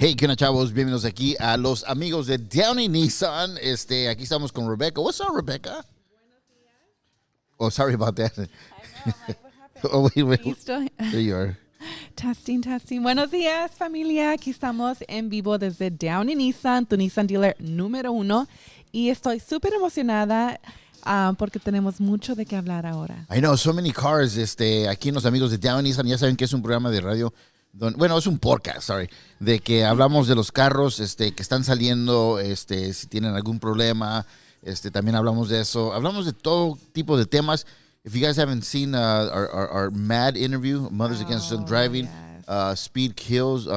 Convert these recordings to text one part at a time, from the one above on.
Hey, ¿qué onda, chavos? Bienvenidos aquí a los amigos de Downey Nissan. Aquí estamos con Rebecca. What's up, Rebecca? Oh, sorry about that. I know, I'm like, what happened? Oh, wait. You still... There you are. Testing. Buenos días, familia. Aquí estamos en vivo desde Downey Nissan, tu Nissan dealer número 1. Y estoy súper emocionada porque tenemos mucho de qué hablar ahora. I know, so many cars. Aquí en los amigos de Downey Nissan, ya saben que es un programa de radio. Bueno, es un podcast, sorry, de que hablamos de los carros que están saliendo, si tienen algún problema, también hablamos de eso. Hablamos de todo tipo de temas. If you guys haven't seen our mad interview, Mothers Against Drunk Driving, yes. Speed Kills,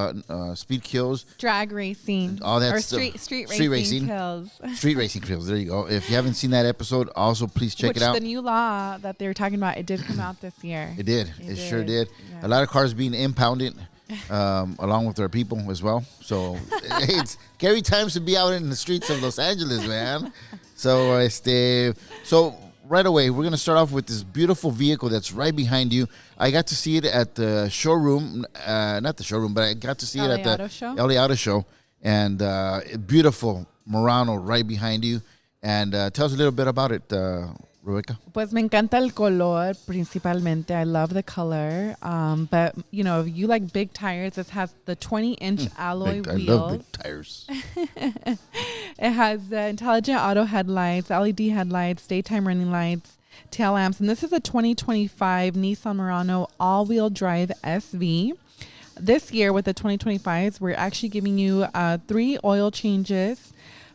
Drag racing. all that or stuff. street racing kills. Street racing kills. There you go. If you haven't seen that episode, also please check it out. The new law that they were talking about, it did come out this year. It did. It sure did. Yeah. A lot of cars being impounded, along with our people as well. So it's scary times to be out in the streets of Los Angeles, man. So right away, we're going to start off with this beautiful vehicle that's right behind you. I got to see it at the showroom, not the showroom, but I got to see it at the LA Auto Show. And beautiful Murano right behind you. And tell us a little bit about it, Rebecca. Pues me encanta el color, principalmente. I love the color. But, you know, if you like big tires, it has the 20-inch alloy wheels. I love big tires. It has the intelligent auto headlights, LED headlights, daytime running lights, tail lamps. And this is a 2025 Nissan Murano all-wheel drive SV. This year with the 2025s, we're actually giving you 3 oil changes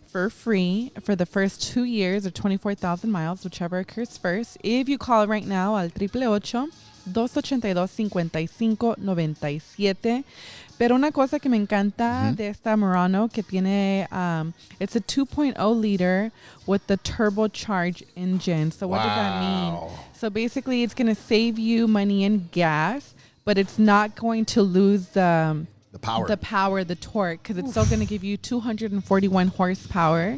for free for the first 2 years or 24,000 miles, whichever occurs first. If you call right now al 888-282-5597. Pero una cosa que me encanta de esta Murano que tiene, it's a 2.0 liter with the turbocharged engine. So what does that mean? So basically it's going to save you money in gas, but it's not going to lose the torque, because it's still going to give you 241 horsepower.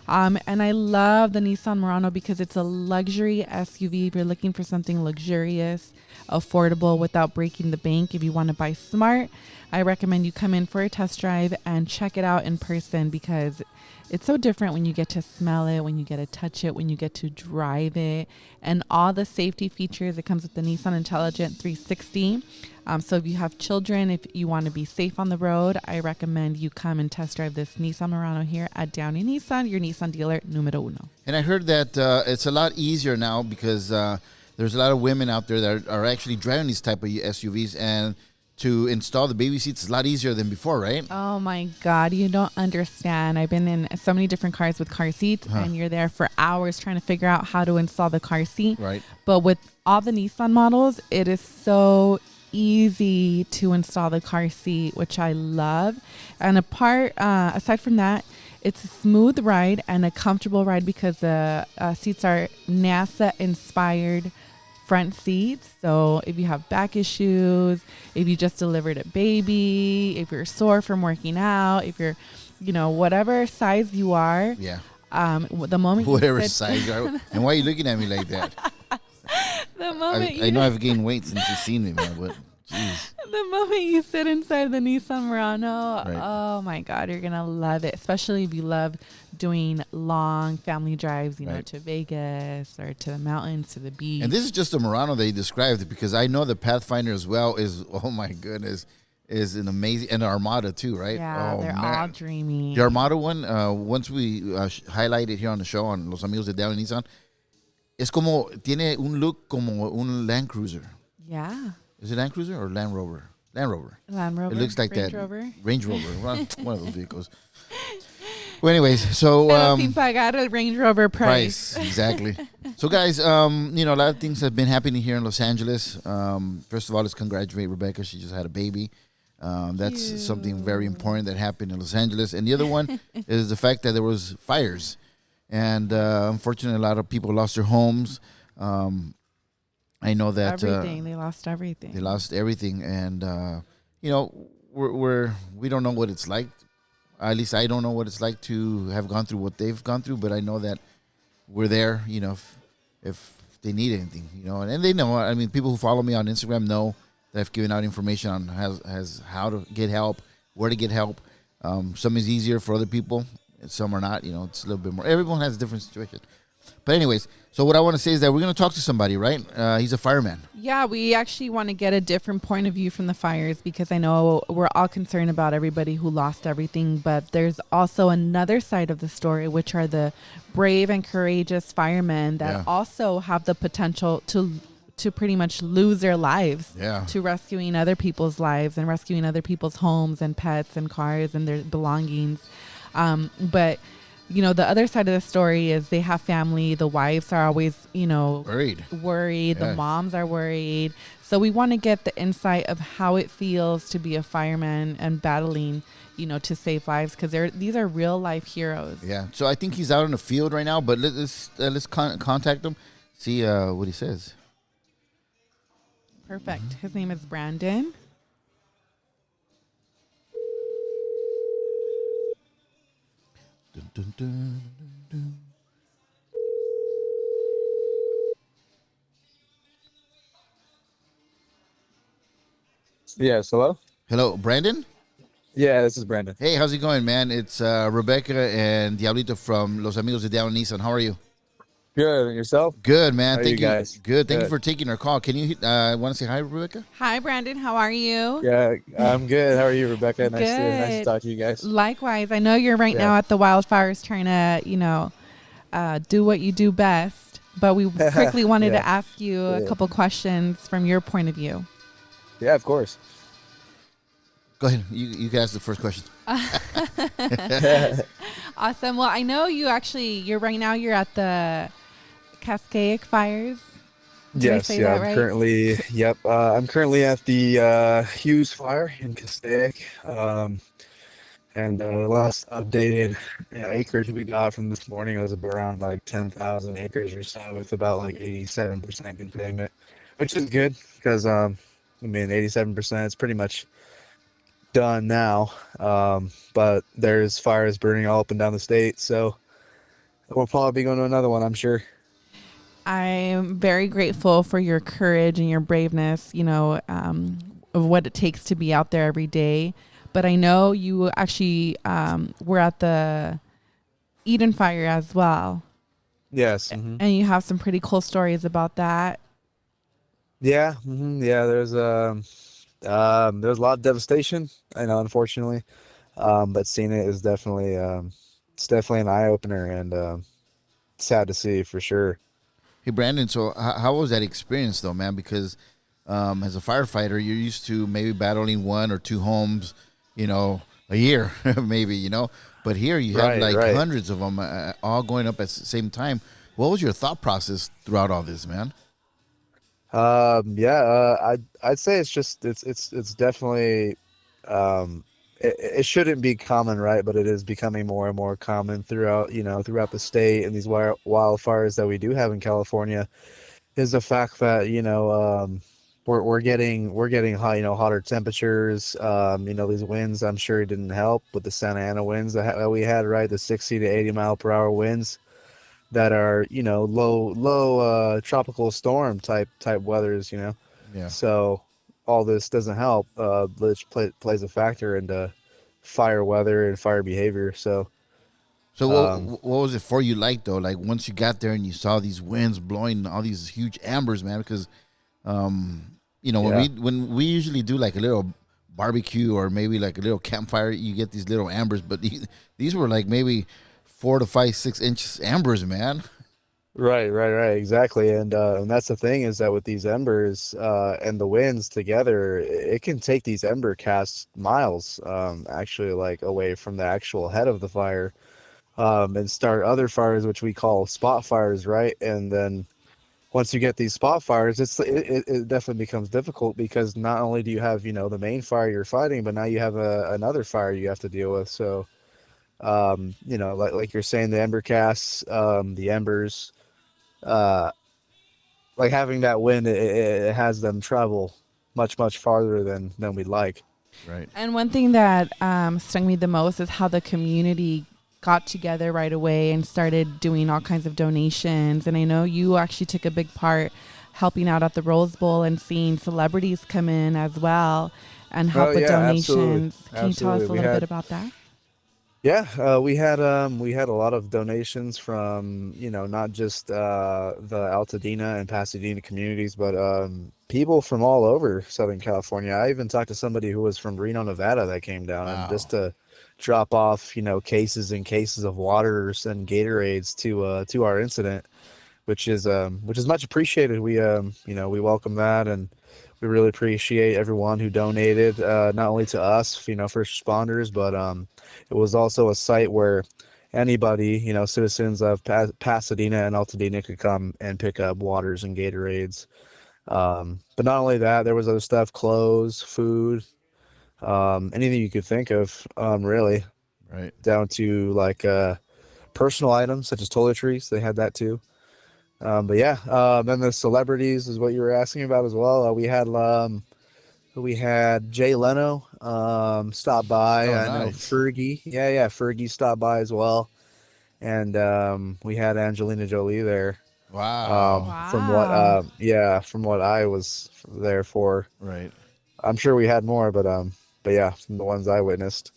And I love the Nissan Murano because it's a luxury SUV. If you're looking for something luxurious, affordable, without breaking the bank, if you want to buy smart, I recommend you come in for a test drive and check it out in person, because it's so different when you get to smell it, when you get to touch it, when you get to drive it, and all the safety features. It comes with the Nissan Intelligent 360. So if you have children, if you want to be safe on the road, I recommend you come and test drive this Nissan Murano here at Downey Nissan, your Nissan dealer número 1. And I heard that it's a lot easier now because there's a lot of women out there that are actually driving these type of SUVs, and to install the baby seats is a lot easier than before, right? Oh my God, you don't understand. I've been in so many different cars with car seats, and you're there for hours trying to figure out how to install the car seat. Right. But with all the Nissan models, it is so easy to install the car seat, which I love. And aside from that, it's a smooth ride and a comfortable ride because the seats are NASA inspired front seats. So if you have back issues, if you just delivered a baby, if you're sore from working out, if you're, whatever size you are, the moment whatever size you are. And why are you looking at me like that? The moment I know I've gained weight since you've seen me, man, but geez. The moment you sit inside the Nissan Murano, right. Oh my God, you're going to love it, especially if you love doing long family drives, right. to Vegas or to the mountains, to the beach. And this is just a Murano they described, because I know the Pathfinder as well is, oh my goodness, is an amazing, and the Armada too, right? Yeah, they're all dreamy. The Armada one, once we highlight it here on the show on Los Amigos de Downey Nissan, tiene un look como un Land Cruiser. Yeah. Is it Land Cruiser or Land Rover? Land Rover. Land Rover. It looks like Range that. Rover. Range Rover. One of those vehicles. Well, anyways, so sin pagar el Range Rover price. Exactly. So, guys, a lot of things have been happening here in Los Angeles. First of all, let's congratulate Rebecca. She just had a baby. That's something very important that happened in Los Angeles. And the other one is the fact that there was fires. And unfortunately, a lot of people lost their homes. I know that they lost everything. They lost everything, and we don't know what it's like. At least I don't know what it's like to have gone through what they've gone through. But I know that we're there. If they need anything, and they know. I mean, people who follow me on Instagram know that I've given out information on how to get help, where to get help. Some is easier for other people, and some are not. It's a little bit more. Everyone has a different situation. But anyways, so what I want to say is that we're going to talk to somebody, right? He's a fireman. Yeah, we actually want to get a different point of view from the fires because I know we're all concerned about everybody who lost everything, but there's also another side of the story, which are the brave and courageous firemen that also have the potential to pretty much lose their lives to rescuing other people's lives and rescuing other people's homes and pets and cars and their belongings. But the other side of the story is they have family. The wives are always, worried. Yeah. The moms are worried. So we want to get the insight of how it feels to be a fireman and battling, to save lives because these are real life heroes. Yeah. So I think he's out in the field right now, but let's contact him, see what he says. Perfect. His name is Brandon. Dun, dun, dun, dun, dun. Yes, hello? Hello, Brandon? Yeah, this is Brandon. Hey, how's it going, man? It's Rebecca and Diablito from Los Amigos de Downey Nissan. How are you? Good, and yourself? Good, man. How Thank you you. guys? Good. Thank you for taking our call. Can you want to say hi, Rebecca? Hi, Brandon. How are you? Yeah, I'm good. How are you, Rebecca? Nice Good. to talk to you guys. Likewise. I know you're right now at the wildfires trying to, do what you do best, but we quickly wanted to ask you a couple questions from your point of view. Yeah, of course. Go ahead. You can ask the first question. Awesome. Well, I know you're at the Cascaic fires. Yes, yeah, right? I'm currently at the Hughes Fire in Castaic. And the last updated acreage we got from this morning was around like 10,000 acres or so with about like 87% containment, which is good because, 87% is pretty much done now. But there's fires burning all up and down the state. So we'll probably be going to another one, I'm sure. I'm very grateful for your courage and your braveness, of what it takes to be out there every day. But I know you actually were at the Eden Fire as well. Yes. Mm-hmm. And you have some pretty cool stories about that. Yeah. Mm-hmm, yeah. There's a lot of devastation, I know, unfortunately. But seeing it is definitely it's definitely an eye opener and sad to see for sure. Hey, Brandon, so how was that experience, though, man? Because as a firefighter, you're used to maybe battling one or two homes, a year, maybe, But here you have hundreds of them all going up at the same time. What was your thought process throughout all this, man? I'd say it's definitely it shouldn't be common, right? But it is becoming more and more common throughout the state, and these wildfires that we do have in California is the fact that we're getting hot, hotter temperatures. These winds, I'm sure it didn't help with the Santa Ana winds that we had, right? The 60 to 80 mile per hour winds that are low tropical storm type weathers. Yeah. So all this doesn't help, which plays a factor into fire weather and fire behavior. So what was it for you like, though? Like once you got there and you saw these winds blowing all these huge ambers, man, because when we usually do like a little barbecue or maybe like a little campfire, you get these little ambers, but these were like maybe 4 to 5, 6 inches ambers, man. Right, exactly, and that's the thing is that with these embers and the winds together, it can take these ember casts miles, actually, like away from the actual head of the fire, and start other fires, which we call spot fires, right? And then once you get these spot fires, it definitely becomes difficult because not only do you have the main fire you're fighting, but now you have another fire you have to deal with. So, like you're saying, the ember casts, the embers. Like having that wind, it has them travel much farther than we'd like. Right. And one thing that stung me the most is how the community got together right away and started doing all kinds of donations. And I know you actually took a big part helping out at the Rose Bowl and seeing celebrities come in as well and help with donations. Absolutely. Can you tell us a little bit about that? Yeah, we had a lot of donations from, not just the Altadena and Pasadena communities, but people from all over Southern California. I even talked to somebody who was from Reno, Nevada that came down and Wow. just to drop off, cases and cases of waters and Gatorades to our incident, which is much appreciated. We welcome that, and we really appreciate everyone who donated, not only to us, first responders, but it was also a site where anybody, citizens of Pasadena and Altadena could come and pick up waters and Gatorades. But not only that, there was other stuff, clothes, food, anything you could think of, really, Right. down to like personal items such as toiletries. They had that too. But yeah, then the celebrities is what you were asking about as well. We had Jay Leno stop by. Oh, I know nice. Fergie. Yeah, Fergie stopped by as well. And we had Angelina Jolie there. Wow. Wow. From what I was there for. Right. I'm sure we had more, but yeah, from the ones I witnessed.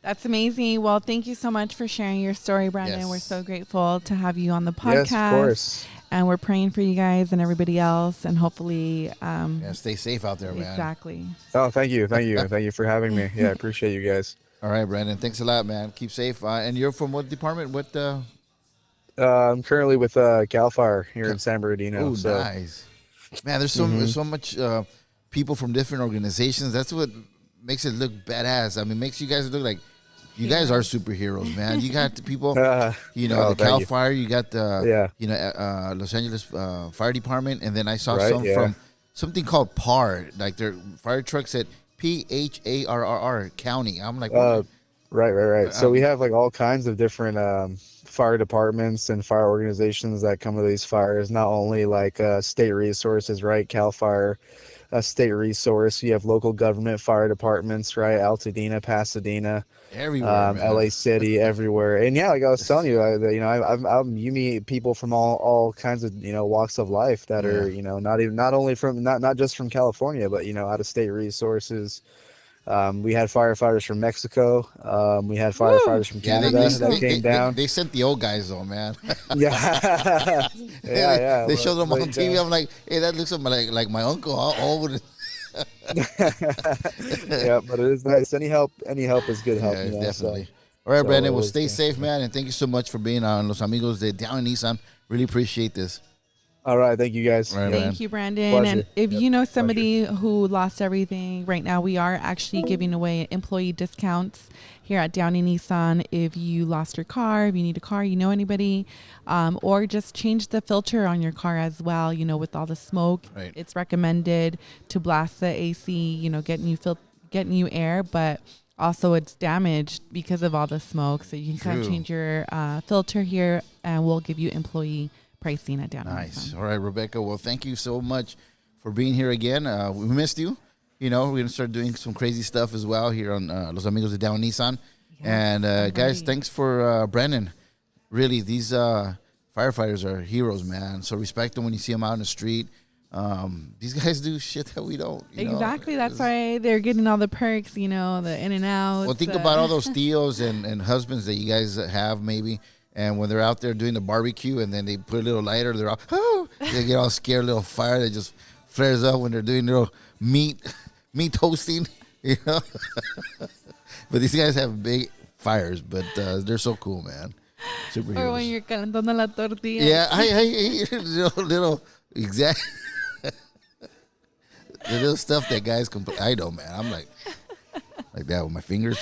That's amazing. Well, thank you so much for sharing your story, Brandon. We're Yes. so grateful to have you on the Yes, of podcast. course. And we're praying for you guys and everybody else. And hopefully, Yeah, stay safe out there, man. exactly. Oh, thank you for having me. Yeah, I appreciate you guys. All right, Brandon. Thanks a lot, man. Keep safe. And you're from what department? What? I'm currently with Cal Fire here in San Bernardino. Oh, So, nice. Man, there's hmm so much people from different organizations. That's what makes it look badass. I mean, makes you guys look like you guys are superheroes, man. You got the people, oh, the thank Cal you. Fire. You got the, Yeah, Los Angeles Fire Department, and then I saw right. some Yeah. from something called PAR, like their fire trucks at PHARRR County. I'm like, Uh, what? right. So we Um, have like all kinds of different fire departments and fire organizations that come to these fires. Not only like state resources, right? Cal Fire, a state resource. You have local government fire departments, right? Altadena, Pasadena, everywhere, man. LA City, everywhere. And yeah, like I was telling you, you meet people from all kinds of walks of life that Yeah. are not only from not just from California, but out of state resources. We had firefighters from Mexico. We had Woo! firefighters from Yeah, Canada that Mexico. came down. they sent the old guys though, man. Yeah, yeah. They showed them on But, TV. I'm like, hey, that looks like my uncle. How old? yeah, but it is nice. Any help is good help, Yeah, So, definitely. All right, Brandon. it Well, was. stay safe, man, and thank you so much for being on Los Amigos de Downey Nissan. Really appreciate this. All right, thank you guys. All right, Yep. man. Thank you, Brandon. And Pleasure. if Yep, you know pleasure. somebody who lost everything right now, we are actually giving away employee discounts here at Downey Nissan. If you lost your car, if you need a car, you know anybody, or just change the filter on your car as well. With all the smoke, Right. it's recommended to blast the AC. Getting you air, but also it's damaged because of all the smoke. So you can kind of True. change your filter here, and we'll give you employee pricing at Downey Nice. Nissan. All right, Rebecca. Well, thank you so much for being here again. We missed you. We're gonna start doing some crazy stuff as well here on Los Amigos de Downey Nissan. Yes, And I'm guys, ready. thanks for Brandon. Really, these firefighters are heroes, man. So respect them when you see them out in the street. These guys do shit that we don't. Exactly. That's why they're getting all the perks, the in and out. Well, think about all those tios and husbands that you guys have maybe. And when they're out there doing the barbecue and then they put a little lighter, they're all, oh, they get all scared, little fire that just flares up when they're doing little meat toasting, But these guys have big fires, but they're so cool, man. Superheroes. Or when you're calentando la tortilla. Yeah, I little exact the little stuff that guys I know, man. I'm like that with my fingers.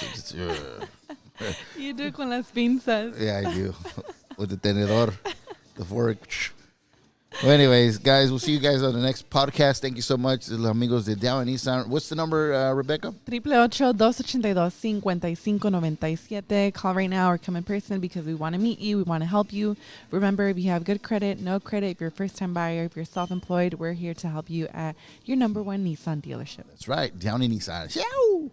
You do con las pinzas. Yeah, I do. With the tenedor, the fork. Well, anyways, guys, we'll see you guys on the next podcast. Thank you so much, Los Amigos de Downey Nissan. What's the number, Rebecca? 888-282-5597. Call right now or come in person because we want to meet you. We want to help you. Remember, if you have good credit, no credit, if you're a first-time buyer, if you're self-employed, we're here to help you at your #1 Nissan dealership. That's right, Downey Nissan. Ciao.